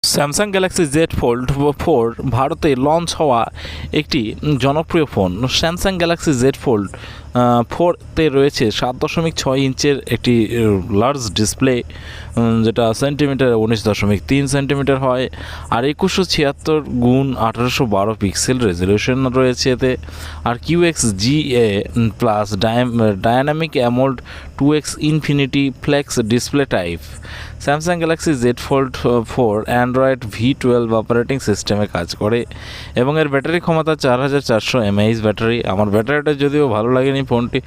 Samsung Galaxy Z Fold 4 ভারতে launch হওয়া একটি জনপ্রিয় phone. Samsung Galaxy Z Fold 4-তে রয়েছে 7.6 ইঞ্চের একটি লার্জ ডিসপ্লে, যেটা সেন্টিমিটার 19.3 সেন্টিমিটার হয়, আর 2176x1812 পিক্সেল রেজলিউশন রয়েছে এতে। আর QXGA plus dynamic AMOLED 2x infinity flex display type. Samsung Galaxy Z Fold 4 Android V12 operating সিস্টেমে কাজ করে এবং এর ব্যাটারি ক্ষমতা 4400 mAh ব্যাটারি। আমার ব্যাটারিটা যদিও ভালো লাগেনি, ফোনটি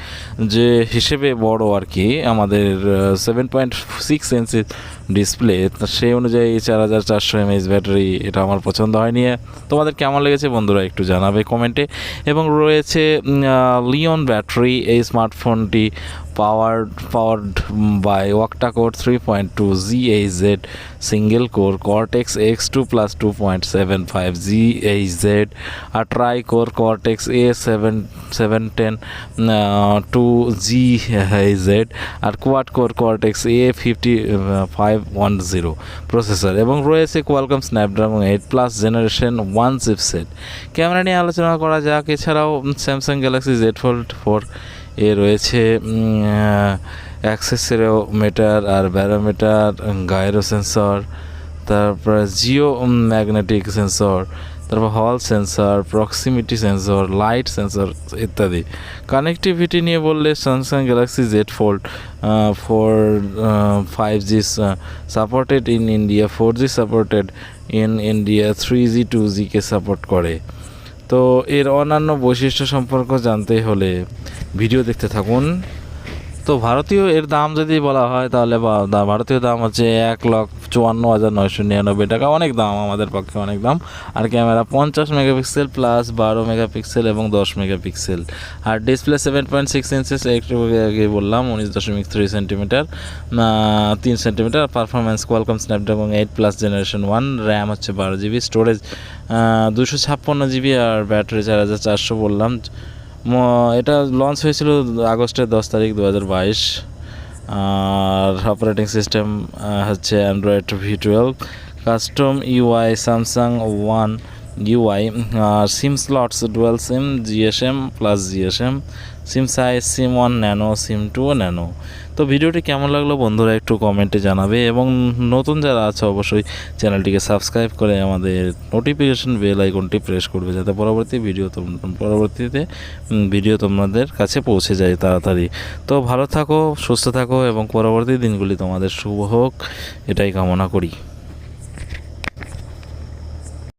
যে হিসেবে বড় আর কি, আমাদের 7.6 ইঞ্চি ডিসপ্লে, সেই অনুযায়ী 4400 mAh ব্যাটারি, এটা আমার পছন্দ হয়নি। তোমাদের কেমন লেগেছে বন্ধুরা একটু জানাবে কমেন্টে। এবং রয়েছে লিওন ব্যাটারি। এই স্মার্টফোনটি powered by octa-core 3.2 GHz single core Cortex X2 plus 2.75 GHz, a tri-core Cortex A710 2 GHz, আর quad-core Cortex A5510 প্রসেসর, এবং রয়েছে Qualcomm Snapdragon 8 plus generation 1 chipset. Camera নিয়ে আলোচনা করা যাক। এছাড়াও স্যামসাং গ্যালাক্সি জেড ফোল্ড 4 এ রয়েছে অ্যাক্সেসেরোমিটার আর ব্যারোমিটার, গাইরো সেন্সর, তারপরে জিও ম্যাগনেটিক সেন্সর, তারপর Hall sensor, proximity sensor, light sensor ইত্যাদি। কানেক্টিভিটি নিয়ে বললে Samsung Galaxy Z Fold 4 5G supported in India, 4G supported in India, 3G 2G-কে support করে। তো এর অন্যান্য বৈশিষ্ট্য সম্পর্কে জানতে হলে ভিডিও দেখতে থাকুন। তো ভারতীয় এর দাম যদি বলা হয় তাহলে ভারতীয় দাম হচ্ছে 1,54,999 টাকা। অনেক দাম, আমাদের পক্ষে অনেক দাম। আর ক্যামেরা 50 মেগাপিক্সেল প্লাস 12 মেগাপিক্সেল এবং 10 মেগাপিক্সেল। আর ডিসপ্লে 7.6 ইঞ্চেস, একটু আগে বললাম 19.3 centimetre 3 centimetre. Performance Qualcomm Snapdragon 8 plus generation 1, RAM হচ্ছে 12GB, স্টোরেজ 256GB, আর ব্যাটারি 4400 বললাম। এটা লঞ্চ হয়েছিল আগস্টের 10 তারিখ 2022। আর অপারেটিং সিস্টেম হচ্ছে Android V12, custom UI Samsung 1 UI, আর SIM slots dual SIM, GSM plus GSM, SIM size SIM1 nano, SIM2 nano. তো ভিডিওটি কেমন লাগলো বন্ধুরা একটু কমেন্টে জানাবে, এবং নতুন যারা আছে অবশ্যই চ্যানেলটিকে সাবস্ক্রাইব করে আমাদের নোটিফিকেশন বেল আইকনটি প্রেস করবে, যাতে পরবর্তীতে ভিডিও তোমাদের কাছে পৌঁছে যায় তাড়াতাড়ি। তো ভালো থাকো, সুস্থ থাকো, এবং পরবর্তী দিনগুলি তোমাদের শুভ হোক, এটাই কামনা করি।